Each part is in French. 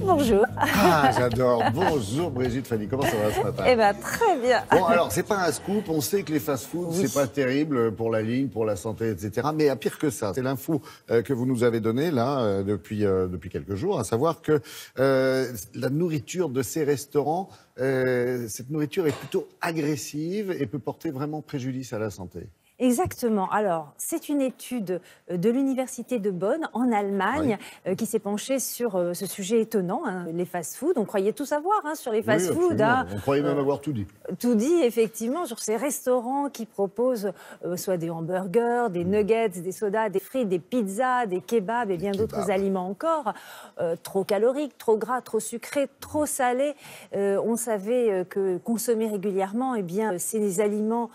Bonjour. Ah, j'adore. Bonjour Brigitte Fanny, comment ça va ce matin? Eh bien, très bien. Bon, alors, c'est pas un scoop, on sait que les fast-foods, c'est pas terrible pour la ligne, pour la santé, etc. Mais pire que ça, c'est l'info que vous nous avez donnée, là, depuis quelques jours, à savoir que la nourriture de ces restaurants, cette nourriture est plutôt agressive et peut porter vraiment préjudice à la santé. Exactement. Alors, c'est une étude de l'Université de Bonn, en Allemagne, qui s'est penchée sur ce sujet étonnant, hein, les fast-foods. On croyait tout savoir sur les fast-foods. Oui, hein. On croyait même avoir tout dit. Tout dit, effectivement, sur ces restaurants qui proposent soit des hamburgers, des nuggets, des sodas, des frites, des pizzas, des kebabs et bien d'autres aliments encore. Trop caloriques, trop gras, trop sucrés, trop salés. On savait que consommer régulièrement, eh bien, ces aliments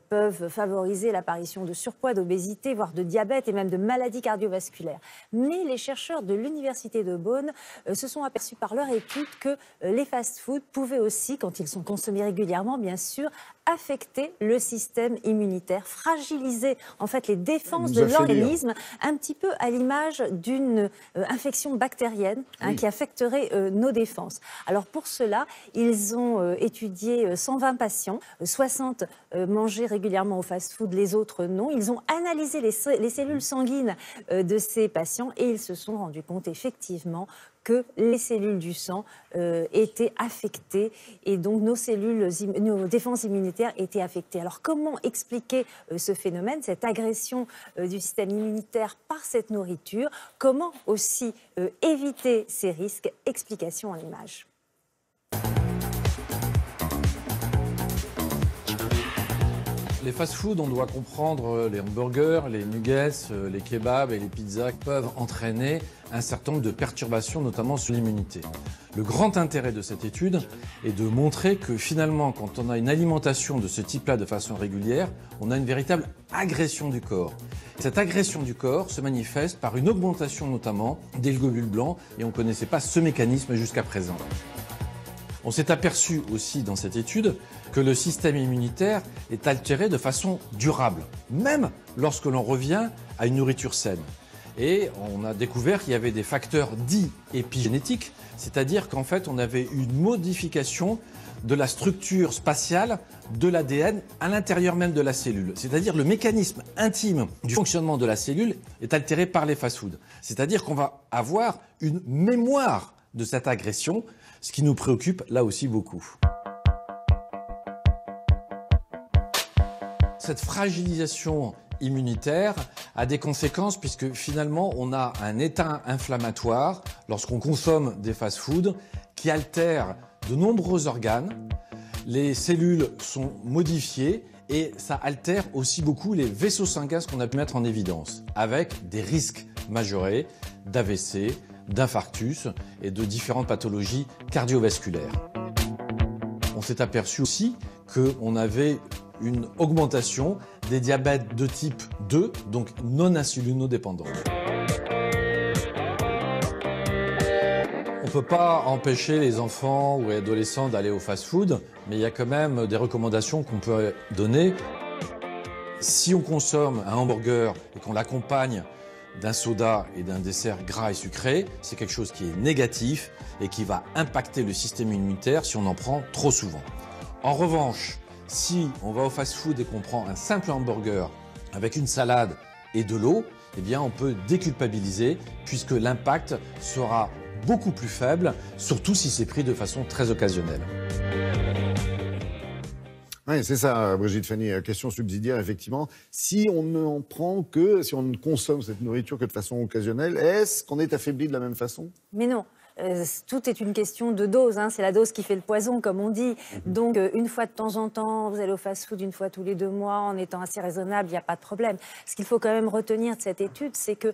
peuvent favoriser l'apparition de surpoids, d'obésité, voire de diabète et même de maladies cardiovasculaires. Mais les chercheurs de l'Université de Bonn se sont aperçus par leur étude que les fast-foods pouvaient aussi, quand ils sont consommés régulièrement, bien sûr, affecter le système immunitaire, fragiliser en fait les défenses de l'organisme, un petit peu à l'image d'une infection bactérienne qui affecterait nos défenses. Alors pour cela, ils ont étudié 120 patients, 60 mangeaient régulièrement au fast-food, les autres non. Ils ont analysé les cellules sanguines de ces patients et ils se sont rendus compte effectivement que les cellules du sang étaient affectées et donc nos défenses immunitaires étaient affectées. Alors comment expliquer ce phénomène, cette agression du système immunitaire par cette nourriture? Comment aussi éviter ces risques? Explication en images. Les fast-foods, on doit comprendre les hamburgers, les nuggets, les kebabs et les pizzas peuvent entraîner un certain nombre de perturbations, notamment sur l'immunité. Le grand intérêt de cette étude est de montrer que finalement, quand on a une alimentation de ce type-là de façon régulière, on a une véritable agression du corps. Cette agression du corps se manifeste par une augmentation notamment des globules blancs et on ne connaissait pas ce mécanisme jusqu'à présent. On s'est aperçu aussi dans cette étude que le système immunitaire est altéré de façon durable, même lorsque l'on revient à une nourriture saine. Et on a découvert qu'il y avait des facteurs dits épigénétiques, c'est-à-dire qu'en fait on avait une modification de la structure spatiale de l'ADN à l'intérieur même de la cellule. C'est-à-dire le mécanisme intime du fonctionnement de la cellule est altéré par les fast-foods. C'est-à-dire qu'on va avoir une mémoire de cette agression, ce qui nous préoccupe là aussi beaucoup. Cette fragilisation immunitaire a des conséquences puisque finalement on a un état inflammatoire lorsqu'on consomme des fast-foods qui altèrent de nombreux organes. Les cellules sont modifiées et ça altère aussi beaucoup les vaisseaux sanguins, ce qu'on a pu mettre en évidence, avec des risques majorés d'AVC, d'infarctus et de différentes pathologies cardiovasculaires. On s'est aperçu aussi qu'on avait une augmentation des diabètes de type 2, donc non insulinodépendants. On ne peut pas empêcher les enfants ou les adolescents d'aller au fast-food, mais il y a quand même des recommandations qu'on peut donner. Si on consomme un hamburger et qu'on l'accompagne d'un soda et d'un dessert gras et sucré, c'est quelque chose qui est négatif et qui va impacter le système immunitaire si on en prend trop souvent. En revanche, si on va au fast-food et qu'on prend un simple hamburger avec une salade et de l'eau, eh bien on peut déculpabiliser puisque l'impact sera beaucoup plus faible, surtout si c'est pris de façon très occasionnelle. Oui, c'est ça, Brigitte Fanny. Question subsidiaire, effectivement. Si on ne prend que, si on ne consomme cette nourriture que de façon occasionnelle, est-ce qu'on est affaibli de la même façon? Mais non. Tout est une question de dose, c'est la dose qui fait le poison, comme on dit. Donc, une fois de temps en temps, vous allez au fast-food une fois tous les 2 mois, en étant assez raisonnable, il n'y a pas de problème. Ce qu'il faut quand même retenir de cette étude, c'est que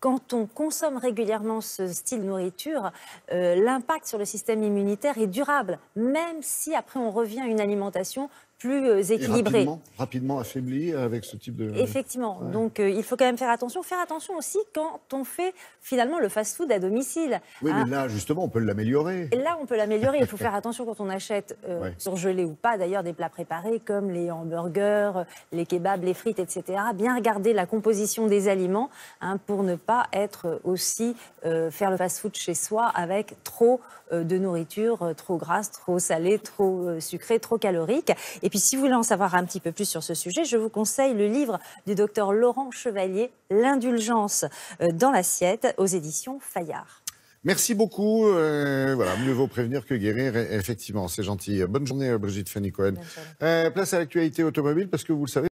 quand on consomme régulièrement ce style de nourriture, l'impact sur le système immunitaire est durable, même si après on revient à une alimentation plus équilibré. Rapidement affaibli avec ce type de... Effectivement. Ouais. Donc, il faut quand même faire attention. Faire attention aussi quand on fait finalement le fast-food à domicile. Oui, mais là, justement, on peut l'améliorer. Là, on peut l'améliorer. Il faut faire attention quand on achète, surgelé ou pas, d'ailleurs, des plats préparés comme les hamburgers, les kebabs, les frites, etc. Bien regarder la composition des aliments pour ne pas être aussi faire le fast-food chez soi avec trop de nourriture, trop grasse, trop salée, trop sucrée, trop calorique. Et puis, si vous voulez en savoir un petit peu plus sur ce sujet, je vous conseille le livre du docteur Laurent Chevalier, L'indulgence dans l'assiette, aux éditions Fayard. Merci beaucoup. Voilà, mieux vaut prévenir que guérir. Effectivement, c'est gentil. Bonne journée, Brigitte Fanny Cohen. Place à l'actualité automobile, parce que vous le savez,